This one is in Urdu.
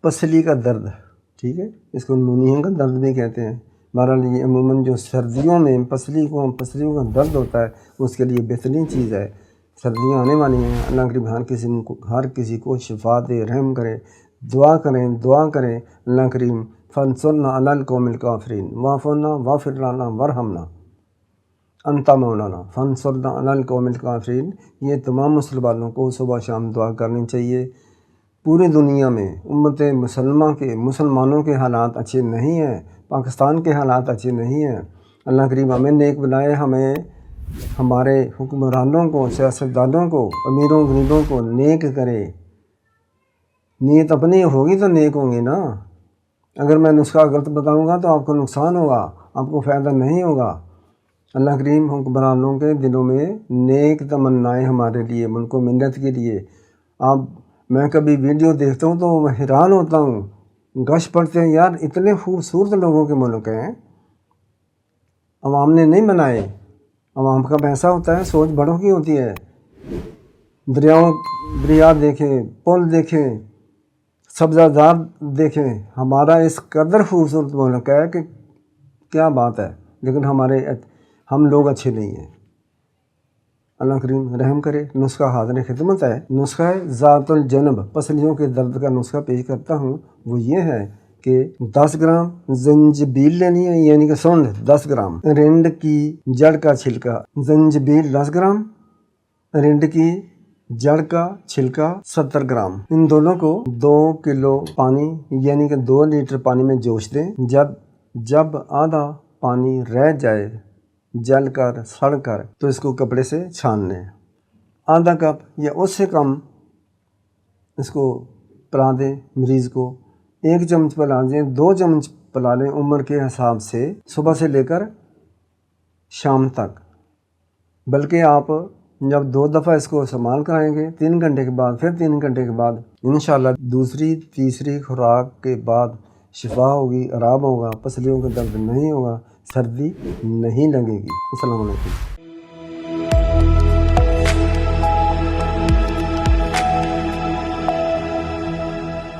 پسلی کا درد، ٹھیک ہے، اس کو نونیہن کا درد بھی کہتے ہیں۔ بہرحال یہ عموماً جو سردیوں میں پسلیوں کا درد ہوتا ہے اس کے لیے بہترین چیز ہے۔ سردیاں آنے والی ہیں، اللہ کریم ہر کسی کو شفا دے، رحم کرے، دعا کریں اللہ کریم فانصرنا علی القوم الکافرین واعف عنا واغفر لنا وارحمنا انت مولانا فانصرنا علی القوم الکافرین۔ یہ تمام مسلمانوں کو صبح شام دعا کرنی چاہیے۔ پوری دنیا میں امت مسلمانوں کے حالات اچھے نہیں ہیں، پاکستان کے حالات اچھے نہیں ہیں۔ اللہ کریم ہمیں نیک بنائے، ہمیں ہمارے حکمرانوں کو، سیاستدانوں کو، امیروں غریبوں کو نیک کرے۔ نیت اپنی ہوگی تو نیک ہوں گے نا۔ اگر میں نسخہ غلط بتاؤں گا تو آپ کو نقصان ہوگا، آپ کو فائدہ نہیں ہوگا۔ اللہ کریم حکمرانوں کے دلوں میں نیک تمنائیں ہمارے لیے، ملک و ملت کے لیے۔ میں کبھی ویڈیو دیکھتا ہوں تو میں حیران ہوتا ہوں، گش پڑتے ہیں، یار اتنے خوبصورت لوگوں کے ملک ہیں، عوام نے نہیں بنائے۔ عوام کا پیسہ ہوتا ہے، سوچ بڑوں کی ہوتی ہے۔ دریا دیکھیں، پل دیکھیں، سبزہ زار دیکھیں، ہمارا اس قدر خوبصورت ملک ہے کہ کیا بات ہے، لیکن ہم لوگ اچھے نہیں ہیں۔ اللہ کریم رحم کرے۔ نسخہ حاضر خدمت ہے، نسخہ ذات الجنب، پسلیوں کے درد کا نسخہ پیش کرتا ہوں۔ وہ یہ ہے کہ 10 گرام زنجبیل لینی ہے، یعنی کہ سونڈ 10 گرام، رنڈ کی جڑ کا چھلکا۔ زنجبیل 10 گرام، رنڈ کی جڑ کا چھلکا 70 گرام۔ ان دونوں کو 2 کلو پانی یعنی کہ 2 لیٹر پانی میں جوش دیں۔ جب آدھا پانی رہ جائے جل کر سڑ کر تو اس کو کپڑے سے چھان لیں۔ آدھا کپ یا اس سے کم اس کو پلا دیں مریض کو۔ 1 چمچ پلا دیں، 2 چمچ پلا لیں عمر کے حساب سے، صبح سے لے کر شام تک۔ بلکہ آپ جب 2 دفعہ اس کو استعمال کرائیں گے، 3 گھنٹے کے بعد، پھر 3 گھنٹے کے بعد، انشاءاللہ دوسری تیسری خوراک کے بعد شفا ہوگی، آرام ہوگا، پسلیوں کا درد نہیں ہوگا، سردی نہیں لگے گی۔ السلام علیکم۔